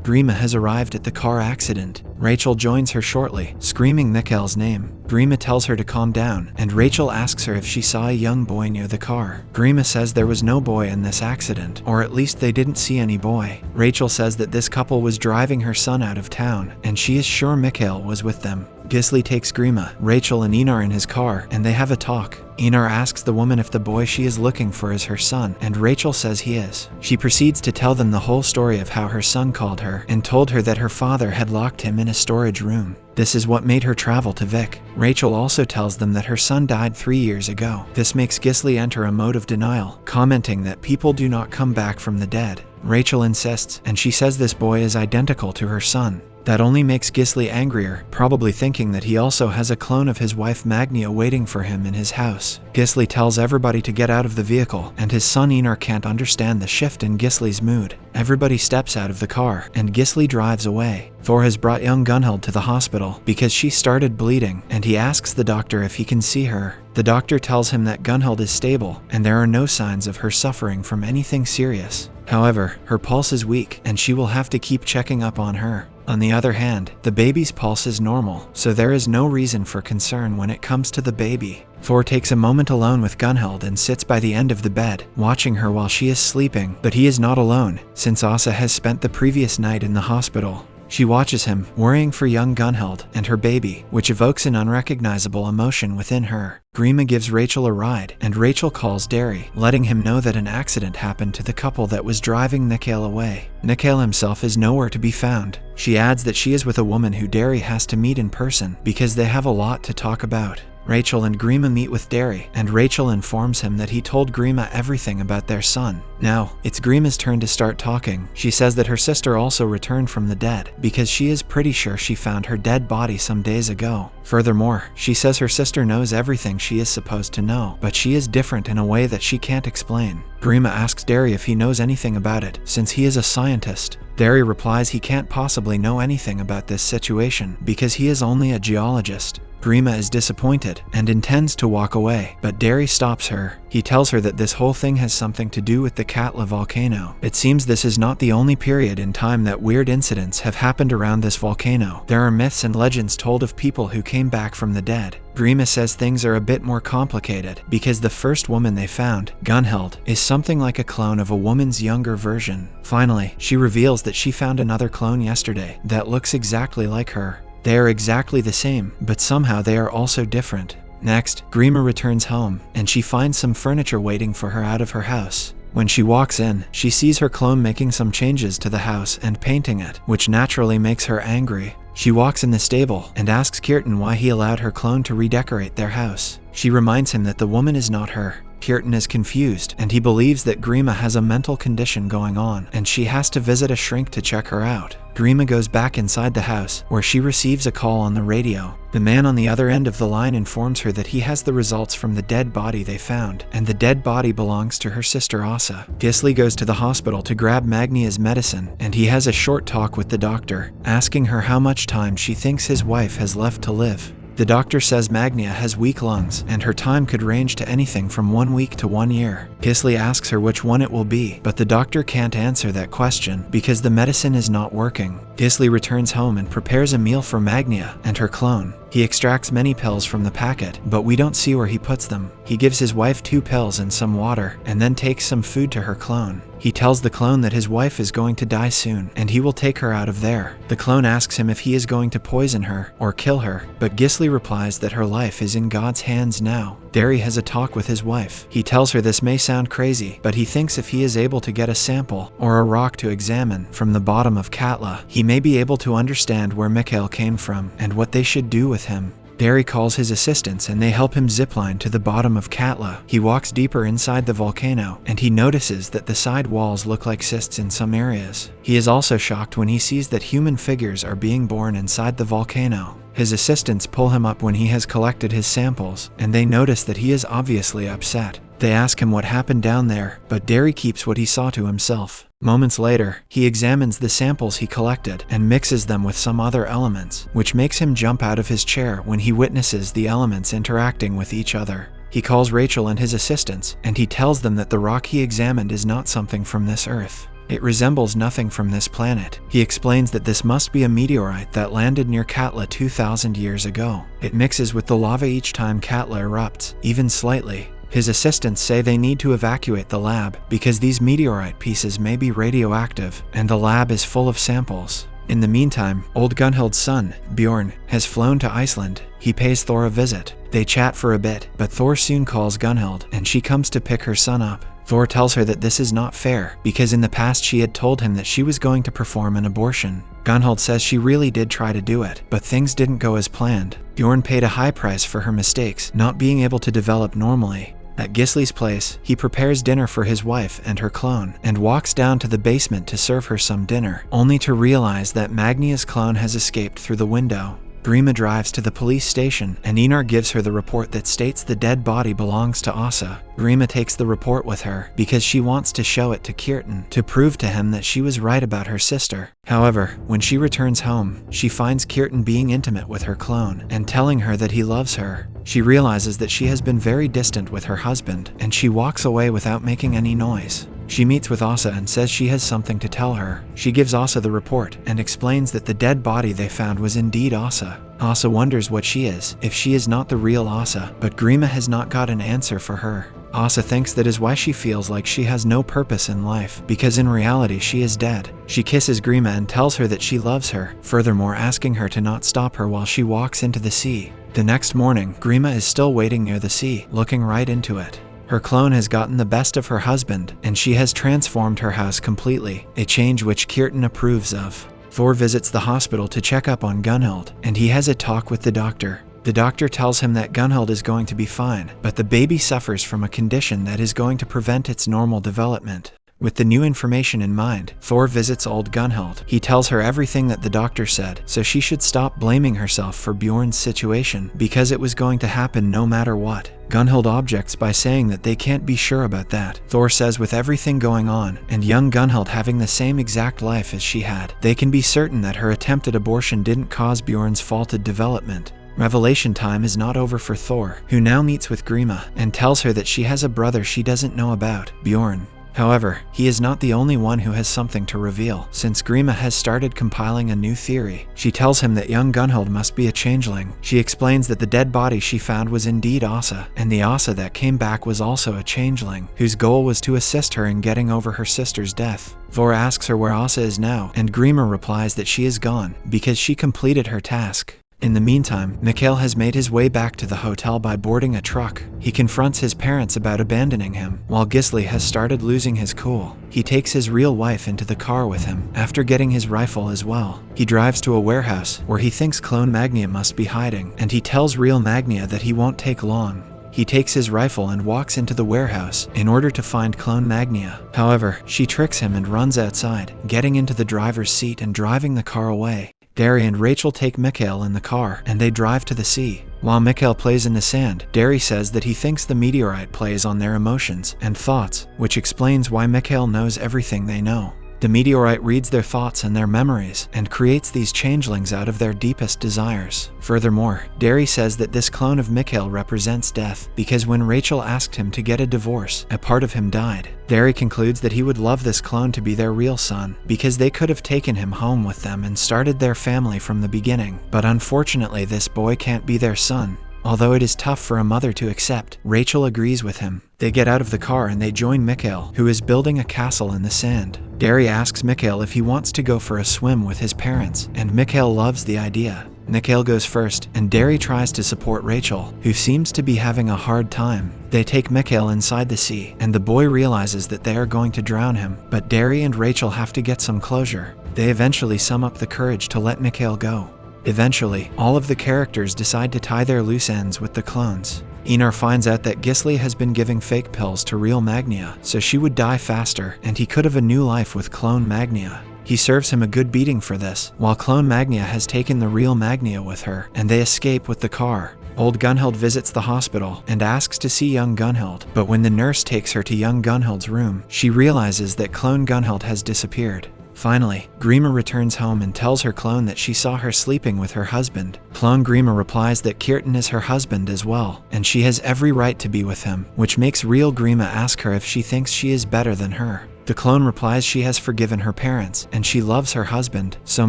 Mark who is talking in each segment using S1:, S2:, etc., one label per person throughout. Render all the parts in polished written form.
S1: Grima has arrived at the car accident. Rachel joins her shortly, screaming Mikhail's name. Grima tells her to calm down, and Rachel asks her if she saw a young boy near the car. Grima says there was no boy in this accident, or at least they didn't see any boy. Rachel says that this couple was driving her son out of town, and she is sure Mikhail was with them. Gisli takes Grima, Rachel, and Einar in his car, and they have a talk. Einar asks the woman if the boy she is looking for is her son, and Rachel says he is. She proceeds to tell them the whole story of how her son called her and told her that her father had locked him in a storage room. This is what made her travel to Vic. Rachel also tells them that her son died 3 years ago. This makes Gisli enter a mode of denial, commenting that people do not come back from the dead. Rachel insists, and she says this boy is identical to her son. That only makes Gisli angrier, probably thinking that he also has a clone of his wife Magnia waiting for him in his house. Gisli tells everybody to get out of the vehicle, and his son Einar can't understand the shift in Gisli's mood. Everybody steps out of the car, and Gisli drives away. Thor has brought young Gunhild to the hospital because she started bleeding, and he asks the doctor if he can see her. The doctor tells him that Gunhild is stable, and there are no signs of her suffering from anything serious. However, her pulse is weak, and she will have to keep checking up on her. On the other hand, the baby's pulse is normal, so there is no reason for concern when it comes to the baby. Thor takes a moment alone with Gunhild and sits by the end of the bed, watching her while she is sleeping, but he is not alone, since Asa has spent the previous night in the hospital. She watches him, worrying for young Gunhild and her baby, which evokes an unrecognizable emotion within her. Grima gives Rachel a ride, and Rachel calls Derry, letting him know that an accident happened to the couple that was driving Mikhail away. Mikhail himself is nowhere to be found. She adds that she is with a woman who Derry has to meet in person because they have a lot to talk about. Rachel and Grima meet with Derry, and Rachel informs him that he told Grima everything about their son. Now, it's Grima's turn to start talking. She says that her sister also returned from the dead, because she is pretty sure she found her dead body some days ago. Furthermore, she says her sister knows everything she is supposed to know, but she is different in a way that she can't explain. Grima asks Derry if he knows anything about it, since he is a scientist. Derry replies he can't possibly know anything about this situation, because he is only a geologist. Grima is disappointed and intends to walk away, but Derry stops her. He tells her that this whole thing has something to do with the Katla volcano. It seems this is not the only period in time that weird incidents have happened around this volcano. There are myths and legends told of people who came back from the dead. Grima says things are a bit more complicated because the first woman they found, Gunhild, is something like a clone of a woman's younger version. Finally, she reveals that she found another clone yesterday that looks exactly like her. They are exactly the same, but somehow they are also different. Next, Grima returns home, and she finds some furniture waiting for her out of her house. When she walks in, she sees her clone making some changes to the house and painting it, which naturally makes her angry. She walks in the stable and asks Kirtan why he allowed her clone to redecorate their house. She reminds him that the woman is not her. Kirtan is confused, and he believes that Grima has a mental condition going on, and she has to visit a shrink to check her out. Grima goes back inside the house, where she receives a call on the radio. The man on the other end of the line informs her that he has the results from the dead body they found, and the dead body belongs to her sister Asa. Gisli goes to the hospital to grab Magnia's medicine, and he has a short talk with the doctor, asking her how much time she thinks his wife has left to live. The doctor says Magnia has weak lungs, and her time could range to anything from 1 week to 1 year. Gisli asks her which one it will be, but the doctor can't answer that question because the medicine is not working. Gisli returns home and prepares a meal for Magnia and her clone. He extracts many pills from the packet, but we don't see where he puts them. He gives his wife 2 pills and some water, and then takes some food to her clone. He tells the clone that his wife is going to die soon, and he will take her out of there. The clone asks him if he is going to poison her or kill her, but Gisli replies that her life is in God's hands now. Derry has a talk with his wife. He tells her this may sound crazy, but he thinks if he is able to get a sample or a rock to examine from the bottom of Katla, he may be able to understand where Mikhail came from and what they should do with him. Derry calls his assistants and they help him zipline to the bottom of Katla. He walks deeper inside the volcano, and he notices that the side walls look like cysts in some areas. He is also shocked when he sees that human figures are being born inside the volcano. His assistants pull him up when he has collected his samples, and they notice that he is obviously upset. They ask him what happened down there, but Derry keeps what he saw to himself. Moments later, he examines the samples he collected and mixes them with some other elements, which makes him jump out of his chair when he witnesses the elements interacting with each other. He calls Rachel and his assistants, and he tells them that the rock he examined is not something from this earth. It resembles nothing from this planet. He explains that this must be a meteorite that landed near Katla 2,000 years ago. It mixes with the lava each time Katla erupts, even slightly. His assistants say they need to evacuate the lab because these meteorite pieces may be radioactive, and the lab is full of samples. In the meantime, old Gunhild's son, Bjorn, has flown to Iceland. He pays Thor a visit. They chat for a bit, but Thor soon calls Gunhild, and she comes to pick her son up. Thor tells her that this is not fair, because in the past she had told him that she was going to perform an abortion. Gunhild says she really did try to do it, but things didn't go as planned. Bjorn paid a high price for her mistakes, not being able to develop normally. At Gisli's place, he prepares dinner for his wife and her clone, and walks down to the basement to serve her some dinner, only to realize that Magnia's clone has escaped through the window. Grima drives to the police station, and Einar gives her the report that states the dead body belongs to Asa. Grima takes the report with her because she wants to show it to Kjartan to prove to him that she was right about her sister. However, when she returns home, she finds Kjartan being intimate with her clone and telling her that he loves her. She realizes that she has been very distant with her husband, and she walks away without making any noise. She meets with Asa and says she has something to tell her. She gives Asa the report and explains that the dead body they found was indeed Asa. Asa wonders what she is, if she is not the real Asa, but Grima has not got an answer for her. Asa thinks that is why she feels like she has no purpose in life, because in reality she is dead. She kisses Grima and tells her that she loves her, furthermore asking her to not stop her while she walks into the sea. The next morning, Grima is still waiting near the sea, looking right into it. Her clone has gotten the best of her husband, and she has transformed her house completely, a change which Kjartan approves of. Thor visits the hospital to check up on Gunhild, and he has a talk with the doctor. The doctor tells him that Gunhild is going to be fine, but the baby suffers from a condition that is going to prevent its normal development. With the new information in mind, Thor visits old Gunhild. He tells her everything that the doctor said, so she should stop blaming herself for Bjorn's situation, because it was going to happen no matter what. Gunhild objects by saying that they can't be sure about that. Thor says with everything going on, and young Gunhild having the same exact life as she had, they can be certain that her attempted abortion didn't cause Bjorn's faulted development. Revelation time is not over for Thor, who now meets with Grima, and tells her that she has a brother she doesn't know about, Bjorn. However, he is not the only one who has something to reveal, since Grima has started compiling a new theory. She tells him that young Gunhild must be a changeling. She explains that the dead body she found was indeed Asa, and the Asa that came back was also a changeling, whose goal was to assist her in getting over her sister's death. Thor asks her where Asa is now, and Grima replies that she is gone, because she completed her task. In the meantime, Mikhail has made his way back to the hotel by boarding a truck. He confronts his parents about abandoning him, while Gisli has started losing his cool. He takes his real wife into the car with him, after getting his rifle as well. He drives to a warehouse, where he thinks clone Magnia must be hiding, and he tells real Magnia that he won't take long. He takes his rifle and walks into the warehouse in order to find clone Magnia. However, she tricks him and runs outside, getting into the driver's seat and driving the car away. Derry and Rachel take Mikhail in the car, and they drive to the sea. While Mikhail plays in the sand, Derry says that he thinks the meteorite plays on their emotions and thoughts, which explains why Mikhail knows everything they know. The meteorite reads their thoughts and their memories, and creates these changelings out of their deepest desires. Furthermore, Derry says that this clone of Mikhail represents death, because when Rachel asked him to get a divorce, a part of him died. Derry concludes that he would love this clone to be their real son, because they could have taken him home with them and started their family from the beginning. But unfortunately, this boy can't be their son. Although it is tough for a mother to accept, Rachel agrees with him. They get out of the car and they join Mikhail, who is building a castle in the sand. Derry asks Mikhail if he wants to go for a swim with his parents, and Mikhail loves the idea. Mikhail goes first, and Derry tries to support Rachel, who seems to be having a hard time. They take Mikhail inside the sea, and the boy realizes that they are going to drown him, but Derry and Rachel have to get some closure. They eventually sum up the courage to let Mikhail go. Eventually, all of the characters decide to tie their loose ends with the clones. Einar finds out that Gisli has been giving fake pills to real Magnia, so she would die faster, and he could have a new life with clone Magnia. He serves him a good beating for this, while clone Magnia has taken the real Magnia with her, and they escape with the car. Old Gunhild visits the hospital and asks to see young Gunhild, but when the nurse takes her to young Gunhild's room, she realizes that clone Gunhild has disappeared. Finally, Grima returns home and tells her clone that she saw her sleeping with her husband. Clone Grima replies that Kjartan is her husband as well, and she has every right to be with him, which makes real Grima ask her if she thinks she is better than her. The clone replies she has forgiven her parents, and she loves her husband, so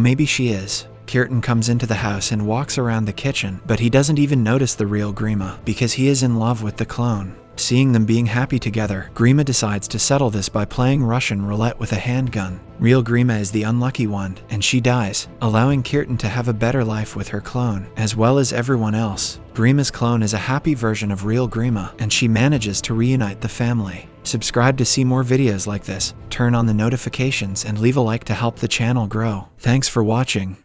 S1: maybe she is. Kirtan comes into the house and walks around the kitchen, but he doesn't even notice the real Grima, because he is in love with the clone. Seeing them being happy together, Grima decides to settle this by playing Russian roulette with a handgun. Real Grima is the unlucky one, and she dies, allowing Kirtan to have a better life with her clone, as well as everyone else. Grima's clone is a happy version of real Grima, and she manages to reunite the family. Subscribe to see more videos like this, turn on the notifications, and leave a like to help the channel grow. Thanks for watching.